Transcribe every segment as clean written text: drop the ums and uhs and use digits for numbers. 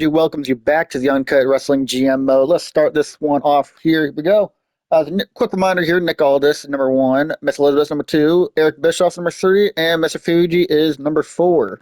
welcomes you back to the Uncut Wrestling GM mode. Let's start this one off. Here we go. Quick reminder here: Nick Aldis, number one; Miss Elizabeth, number two; Eric Bischoff, number three; and Mr. Fuji is number four.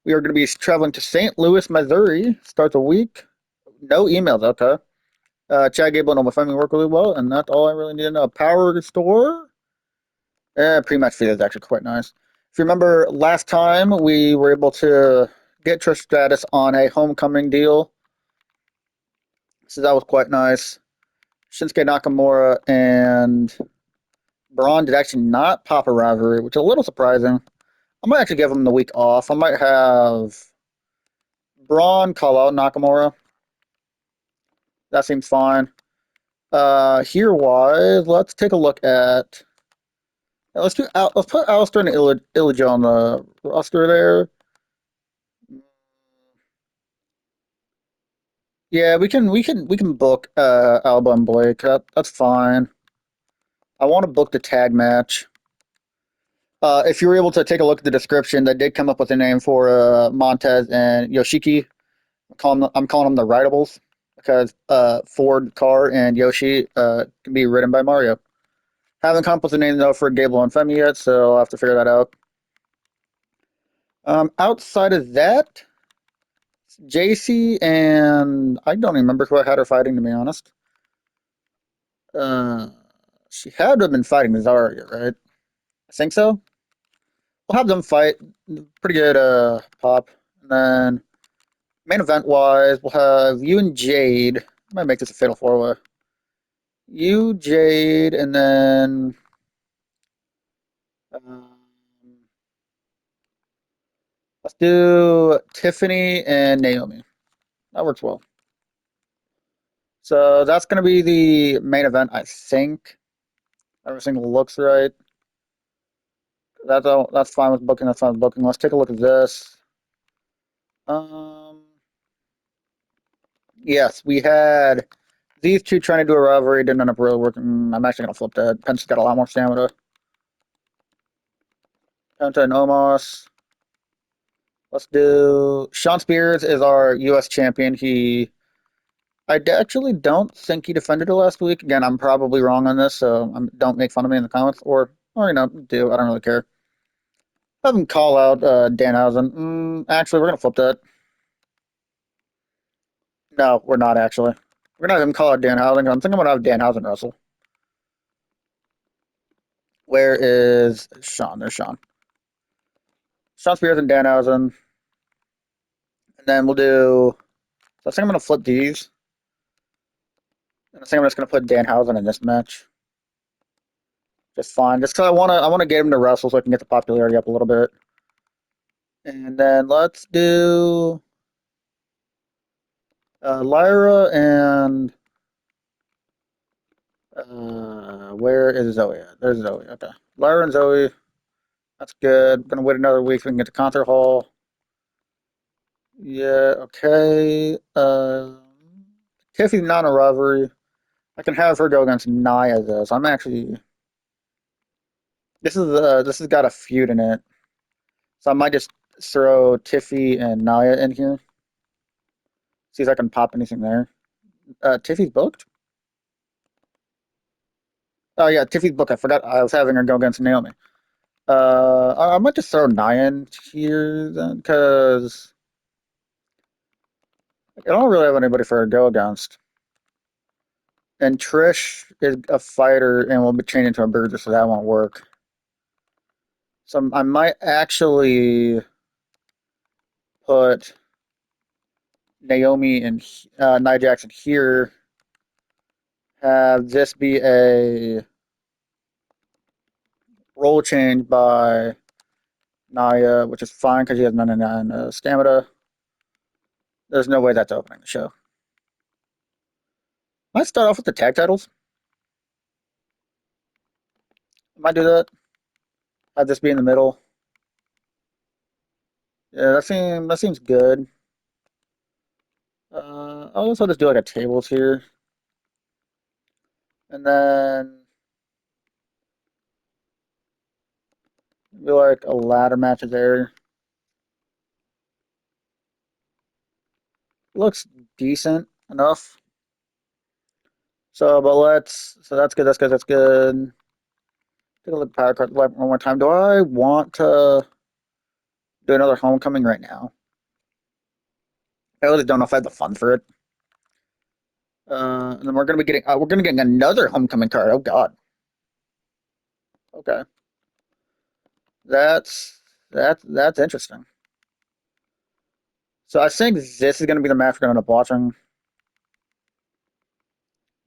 We are going to be traveling to St. Louis, Missouri. Start the week. No emails, okay. Chad Gable and all my family work really well, and that's all I really need to know. Power store. Pre-match fee is actually quite nice. If you remember last time, we were able to get Trish Stratus on a homecoming deal, so that was quite nice. Shinsuke Nakamura and Braun did actually not pop a rivalry, which is a little surprising. I might actually give him the week off. I might have Braun call out Nakamura. That seems fine. Here wise, let's take a look at. Let's put Aleister and Ilja on the roster there. Yeah, we can book Alba and Blake. That's fine. I want to book the tag match. If you were able to take a look at the description, that did come up with a name for Montez and Yoshiki. I'm calling them the Rideables because Ford, Car, and Yoshi can be ridden by Mario. Haven't come up with a name though for Gable and Femi yet, so I'll have to figure that out. Outside of that, Jacy and I don't even remember who I had her fighting, to be honest. Uh, she had to have been fighting Zaria, right? I think so. We'll have them fight. Pretty good pop. And then main event wise, we'll have you and Jade. I might make this a fatal four way. You, Jade, and then um, let's do Tiffany and Naomi. That works well. So that's going to be the main event, I think. Everything looks right. That's all. That's fine with booking. That's fine with booking. Let's take a look at this. Um, yes, we had these two trying to do a rivalry. Didn't end up really working. I'm actually gonna flip that. Penta's got a lot more stamina. Penta and Omos. Let's do Sean Spears is our U.S. champion. Actually don't think he defended it last week. Again, I'm probably wrong on this, so don't make fun of me in the comments, or do. I don't really care. Have him call out Danhousen. Actually, we're gonna flip that. No, we're not actually. We're gonna have him call out Danhousen. I'm thinking I'm gonna have Danhausen wrestle. Where is Sean? There's Sean. Sean Spears and Danhausen. And then we'll do. So I think I'm gonna flip these. And I think I'm just gonna put Danhausen in this match. Just fine. Just because I wanna get him to wrestle so I can get the popularity up a little bit. And then let's do Lyra and where is Zoe at? There's Zoe. Okay. Lyra and Zoe. That's good. I'm gonna wait another week so we can get to concert hall. Yeah, okay. Tiffy's not a rivalry. I can have her go against Nia though. So I'm actually this has got a feud in it. So I might just throw Tiffy and Nia in here. See if I can pop anything there. Tiffy's booked? Oh yeah, Tiffy's booked. I forgot I was having her go against Naomi. I might just throw Nia in here then, because I don't really have anybody for her to go against. And Trish is a fighter and will be chained into a bruiser, so that won't work. So I might actually put Naomi and Nia Jax here. Have this be a role change by Nia, which is fine because she has 99 stamina. There's no way that's opening the show. Might start off with the tag titles. Might do that. Have this be in the middle. Yeah, that seems good. I'll also just do like a tables here, and then do like a ladder match there. Looks decent enough. So, but so that's good, that's good, that's good. Take a look at power card one more time. Do I want to do another homecoming right now? I really don't know if I have the fun for it. And then we're gonna get another homecoming card. Oh God. Okay. That's that's interesting. So I think this is gonna be the match we're gonna end up watching.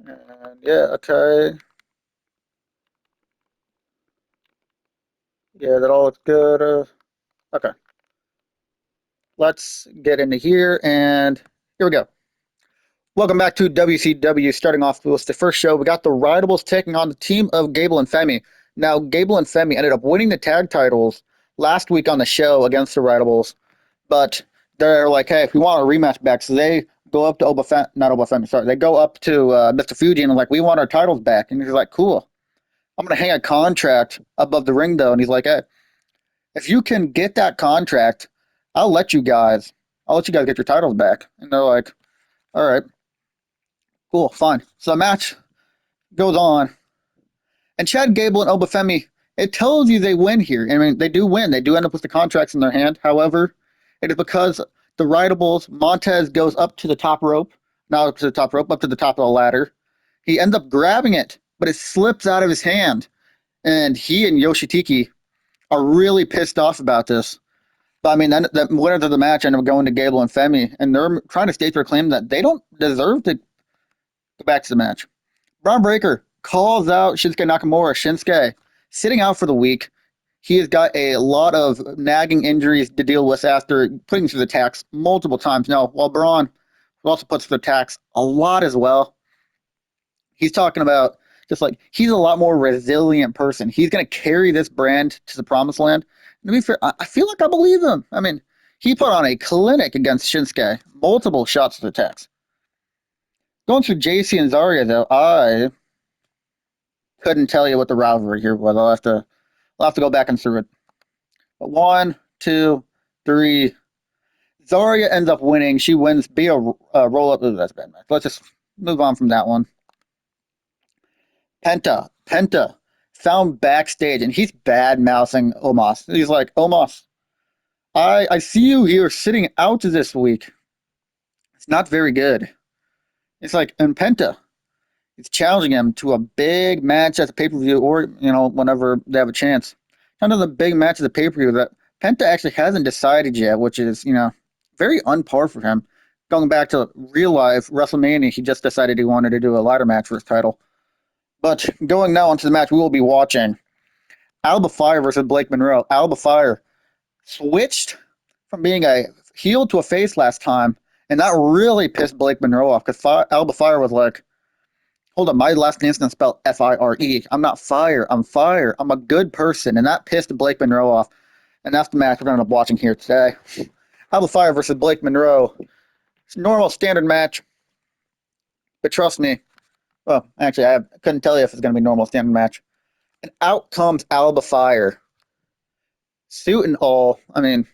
And yeah, okay. Yeah, that all looks good. Okay. Let's get into here and here we go. Welcome back to WCW. Starting off with the first show, we got the Rideables taking on the team of Gable and Femi. Now, Gable and Femi ended up winning the tag titles last week on the show against the Rideables, but they're like, hey, if we want a rematch back, so they go up to not Obafemi, sorry, they go up to Mr. Fuji and are like, we want our titles back. And he's like, cool. I'm going to hang a contract above the ring, though. And he's like, hey, if you can get that contract, I'll let you guys get your titles back. And they're like, all right, cool, fine. So the match goes on, and Chad Gable and Obafemi, it tells you they win here. I mean, they do win. They do end up with the contracts in their hand. However, it is because the Rideables, Montez goes up to the top rope, not up to the top rope, up to the top of the ladder. He ends up grabbing it, but it slips out of his hand. And he and Yoshitiki are really pissed off about this. But I mean, then the winners of the match end up going to Gable and Femi, and they're trying to state their claim that they don't deserve to go back to the match. Braun Breaker calls out Shinsuke Nakamura. Shinsuke sitting out for the week. He has got a lot of nagging injuries to deal with after putting through the tax multiple times. Now, while Braun also puts through the tax a lot as well, he's talking about just like he's a lot more resilient person. He's going to carry this brand to the promised land. And to be fair, I feel like I believe him. I mean, he put on a clinic against Shinsuke, multiple shots to the tax. Going through Jacy and Zaria, though, I couldn't tell you what the rivalry here was. I'll have to go back and through it. But one, two, three. Zaria ends up winning. She wins via roll up. Ooh, that's a bad match. Let's just move on from that one. Penta found backstage, and he's bad mouthing Omos. He's like, Omos, I see you here sitting out this week. It's not very good. It's like, and Penta, it's challenging him to a big match at the pay per view, or whenever they have a chance. Kind of the big match at the pay per view that Penta actually hasn't decided yet, which is very unpar for him. Going back to real life WrestleMania, he just decided he wanted to do a ladder match for his title. But going now onto the match we will be watching, Alba Fyre versus Blake Monroe. Alba Fyre switched from being a heel to a face last time, and that really pissed Blake Monroe off because Alba Fyre was like, hold on, my last name's not spelled Fire. I'm not Fire. I'm Fire. I'm a good person. And that pissed Blake Monroe off. And that's the match we're going to end up watching here today. Alba Fyre versus Blake Monroe. It's a normal standard match. But trust me. Well, actually, I couldn't tell you if it's going to be a normal standard match. And out comes Alba Fyre. Suit and all. I mean,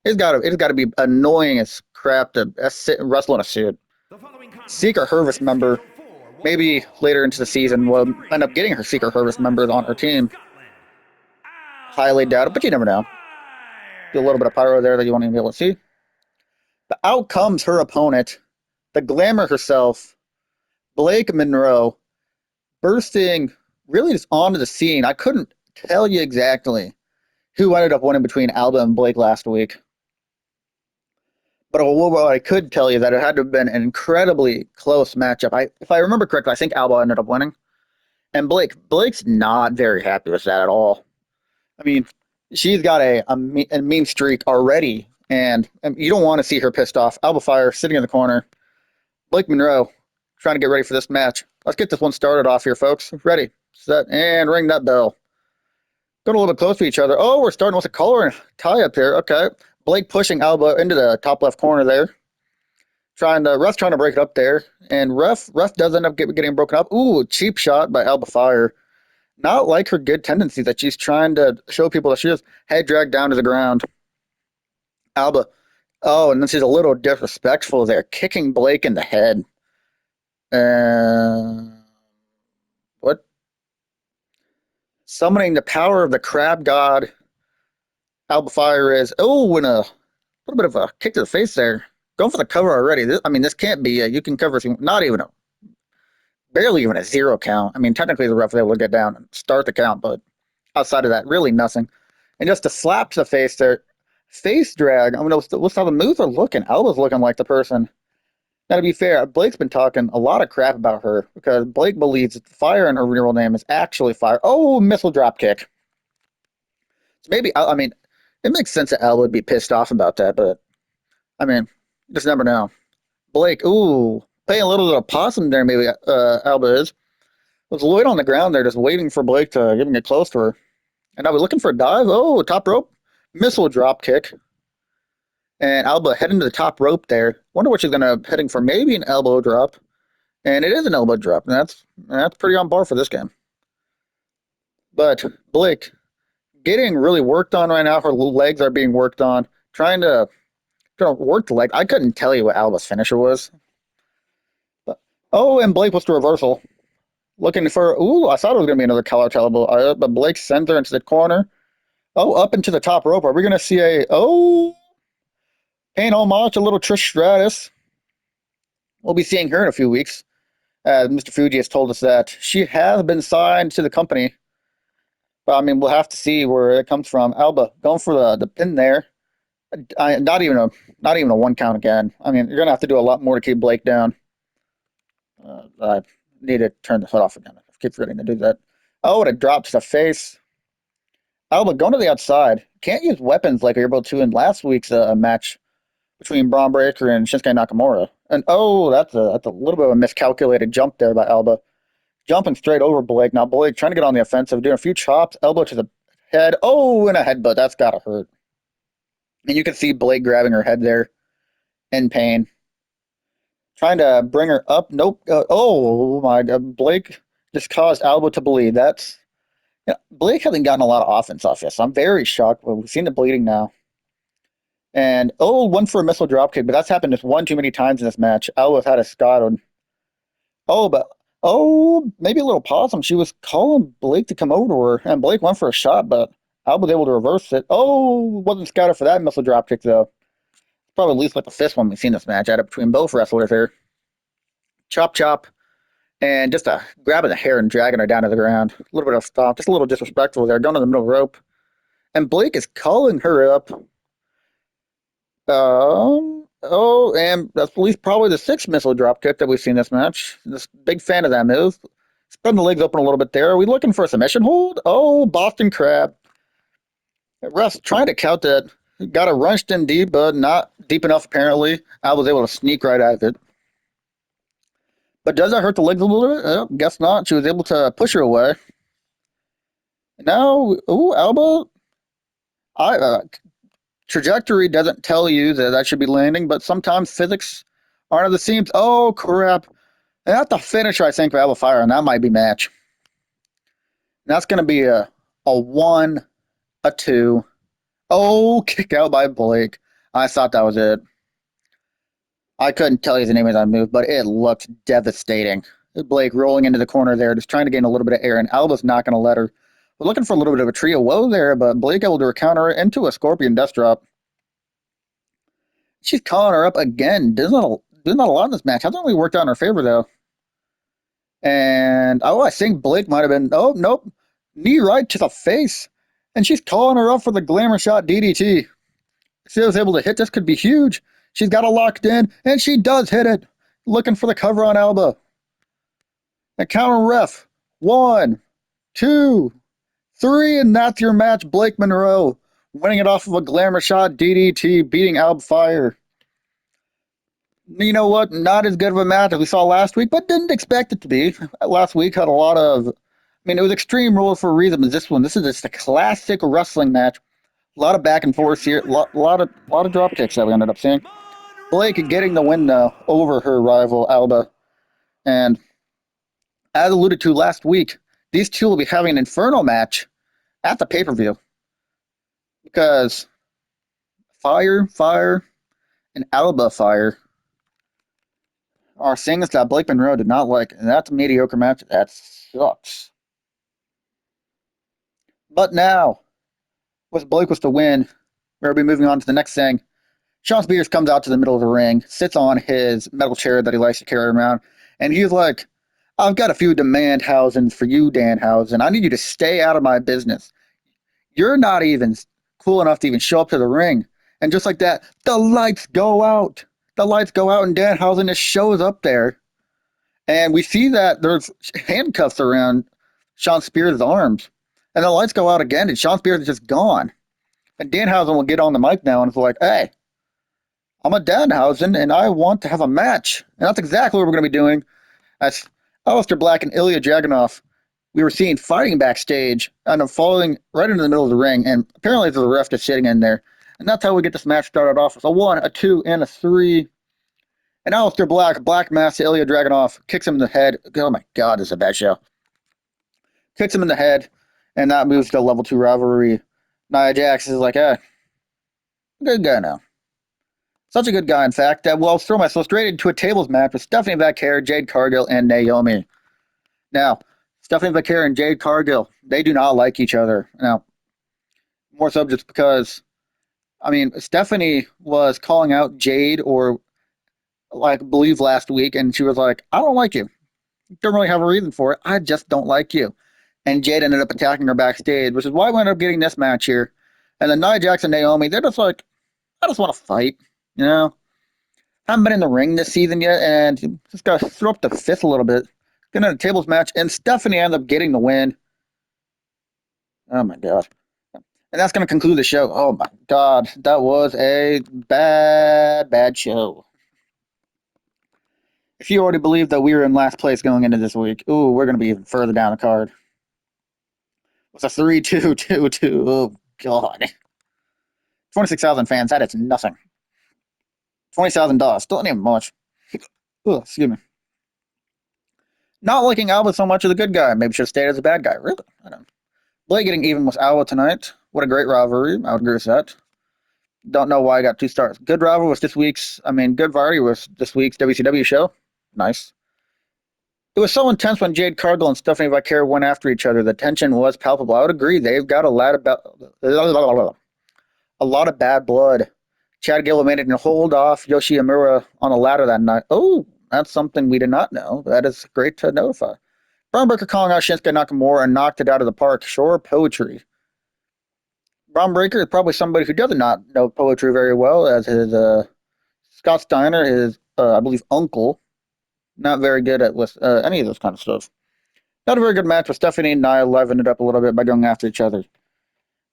it's got to be annoying as crap to sit and wrestle in a suit. Secret Service member, maybe later into the season, will end up getting her Secret Service members on her team. Highly doubt it, but you never know. Do a little bit of pyro there that you won't even be able to see. But out comes her opponent, the glamour herself, Blake Monroe, bursting really just onto the scene. I couldn't tell you exactly who ended up winning between Alba and Blake last week. But what I could tell you that it had to have been an incredibly close matchup. If I remember correctly, I think Alba ended up winning. And Blake's not very happy with that at all. I mean, she's got a mean streak already, and you don't want to see her pissed off. Alba Fyre sitting in the corner. Blake Monroe trying to get ready for this match. Let's get this one started off here, folks. Ready, set, and ring that bell. Going a little bit close to each other. Oh, we're starting with a collar and tie up here. Okay. Blake pushing Alba into the top left corner there. Ref trying to break it up there. And ref does end up getting broken up. Ooh, cheap shot by Alba Fyre. Not like her good tendency that she's trying to show people that she has head dragged down to the ground. Alba Oh, and this is a little disrespectful there, kicking Blake in the head. Uh, what? Summoning the power of the crab god. Alba Fyre is. Oh, and a little bit of a kick to the face there. Going for the cover already. This can't be. You can cover. Not even a barely even a zero count. I mean, technically the ref was able to get down and start the count, but outside of that, really nothing. And just to slap to the face there, face drag. I mean, let's how the moves are looking. Alba's looking like the person. Now, to be fair, Blake's been talking a lot of crap about her because Blake believes that Fyre in her real name is actually Fyre. Oh, missile drop kick. So maybe, I mean, it makes sense that Alba would be pissed off about that, but I mean, just never know. Blake, ooh, playing a little bit of possum there, maybe Alba is. Was Lloyd on the ground there, just waiting for Blake to get close to her. And now we're looking for a dive. Oh, top rope. Missile drop kick. And Alba heading to the top rope there. Wonder what she's gonna heading for. Maybe an elbow drop. And it is an elbow drop. And that's pretty on par for this game. But Blake getting really worked on right now. Her legs are being worked on. Trying to work the leg. I couldn't tell you what Alba's finisher was. But, oh, and Blake was the reversal. Looking for, ooh, I thought it was going to be another collar elbow, but Blake sends her into the corner. Oh, up into the top rope. Are we going to see paying homage to little Trish Stratus? We'll be seeing her in a few weeks. Mr. Fuji has told us that she has been signed to the company. But I mean, we'll have to see where it comes from. Alba going for the pin there. Not even a one count again. I mean, you're going to have to do a lot more to keep Blake down. I need to turn the hood off again. I keep forgetting to do that. Oh, and it drops the face. Alba going to the outside. Can't use weapons like you're able to in last week's match between Braun Breaker and Shinsuke Nakamura. And oh, that's a little bit of a miscalculated jump there by Alba. Jumping straight over Blake. Now Blake trying to get on the offensive, doing a few chops, elbow to the head. Oh, and a headbutt. That's gotta hurt. And you can see Blake grabbing her head there in pain. Trying to bring her up. Nope. Oh my God. Blake just caused Alba to bleed. Blake hasn't gotten a lot of offense off yet, so I'm very shocked. We've seen the bleeding now. And one for a missile dropkick, but that's happened just one too many times in this match. Alba's had a Scotland. But maybe a little possum. She was calling Blake to come over to her, and Blake went for a shot, but Alba was able to reverse it. Oh, wasn't scouted for that missile dropkick though. Probably at least like the fifth one we've seen this match out of between both wrestlers here. Chop chop, and just grabbing the hair and dragging her down to the ground. A little bit of stop, just a little disrespectful there, going to the middle rope. And Blake is calling her up. And that's at least probably the sixth missile drop kick that we've seen this match. This big fan of that move. Spreading the legs open a little bit there. Are we looking for a submission hold? Oh, Boston Crab. Russ trying to count that. Got it runched in deep, but not deep enough apparently. I was able to sneak right out of it. But does that hurt the legs a little bit? Guess not. She was able to push her away. Now, Alba. Trajectory doesn't tell you that should be landing, but sometimes physics aren't the same. Oh, crap. And that's the finisher, I think, for Alba Fyre, and that might be match. And that's going to be a 1, a 2. Oh, kick out by Blake. I thought that was it. I couldn't tell you the name of that move, but it looked devastating. Blake rolling into the corner there, just trying to gain a little bit of air, and Alba's not going to let her. We're looking for a little bit of a trio woe there, but Blake able to counter it into a Scorpion Death Drop. She's calling her up again. There's not a lot in this match. Hasn't really worked out in her favor, though. And, I think Blake might have been, oh, nope, knee right to the face. And she's calling her up for the glamour shot DDT. If she was able to hit this, could be huge. She's got it locked in, and she does hit it. Looking for the cover on Alba. And counter ref. 1, 2, 3, and that's your match. Blake Monroe winning it off of a glamour shot DDT, beating Alba Fyre. You know what? Not as good of a match as we saw last week, but didn't expect it to be. Last week had a lot of, it was extreme rules for a reason, but this is just a classic wrestling match. A lot of back and forth here, a lot of drop kicks that we ended up seeing. Blake getting the win now over her rival Alba, and as alluded to last week, these two will be having an Inferno match at the pay-per-view because Fyre an Alba Fyre are things that Blake Monroe did not like, and that's a mediocre match. That sucks. But now, with Blake was to win, we'll be moving on to the next thing. Shawn Spears comes out to the middle of the ring, sits on his metal chair that he likes to carry around, and he's like, I've got a few Danhausens for you, Danhousen. I need you to stay out of my business. You're not even cool enough to even show up to the ring. And just like that, the lights go out. The lights go out, and Danhausen just shows up there. And we see that there's handcuffs around Shawn Spears' arms. And the lights go out again, and Shawn Spears is just gone. And Danhausen will get on the mic now and is like, hey, I'm a Danhausen, and I want to have a match. And that's exactly what we're going to be doing. As Aleister Black and Ilja Dragunov, we were seeing fighting backstage, and I'm falling right into the middle of the ring, and apparently there's a ref just sitting in there. And that's how we get this match started off with a 1, a 2, and a 3. And Aleister Black, Black Mass to Ilja Dragunov, kicks him in the head. Oh my god, this is a bad show. Kicks him in the head, and that moves to level 2 rivalry. Nia Jax is like, good guy now. Such a good guy, in fact, that will throw myself straight into a tables match with Stephanie vaquer, Jade Cargill, and Naomi. Now, Stephanie vaquer and Jade Cargill, they do not like each other. Now, more so just because, I mean, Stephanie was calling out Jade, or like, I believe last week, and she was like, I don't like you. Don't really have a reason for it. I just don't like you. And Jade ended up attacking her backstage, which is why we ended up getting this match here. And then Nia Jax and Naomi, they're just like, I just want to fight, you know? Haven't been in the ring this season yet, and just got to throw up the fifth a little bit. Getting in a tables match, and Stephanie ended up getting the win. Oh my god. And that's going to conclude the show. Oh my god. That was a bad show. If you already believe that we were in last place going into this week, ooh, we're going to be even further down the card. It's a 3-2-2-2. Oh god. 26,000 fans. That is nothing. $20,000. Still not even much. Oh, excuse me. Not liking Alba so much as a good guy. Maybe should have stayed as a bad guy. Really? I don't know. Blake getting even with Alba tonight. What a great rivalry. I would agree with that. Don't know why I got 2 stars. Good rivalry was this week's, good variety was this week's WCW show. Nice. It was so intense when Jade Cargill and Stephanie vaquer went after each other. The tension was palpable. I would agree. They've got a lot of bad blood. Chad Gable managed to hold off Yoshimura on a ladder that night. Oh, that's something we did not know. That is great to notify. Braun Breaker calling out Shinsuke Nakamura and knocked it out of the park. Sure, poetry. Braun Breaker is probably somebody who does not know poetry very well, as his Scott Steiner, his, I believe, uncle, not very good at with any of this kind of stuff. Not a very good match, but Stephanie and Nia livened it up a little bit by going after each other.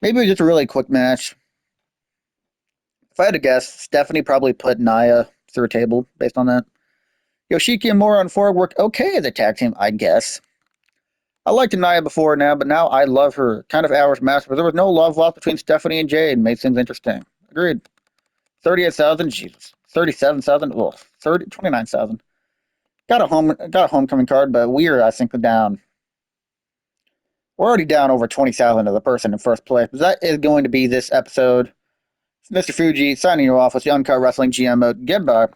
Maybe just a really quick match. If I had to guess, Stephanie probably put Nia through a table based on that. Yoshiki and Mora on 4 worked okay as a tag team, I guess. I liked Nia before now, but now I love her. Kind of hours match, but there was no love lost between Stephanie and Jade. Made things interesting. Agreed. 38,000, Jesus. 37,000, well, 29,000. Got a homecoming card, but we're, I think, down. We're already down over 20,000 of the person in first place. But that is going to be this episode. Mr. Fuji signing you off with the Uncut Wrestling GM mode. Goodbye.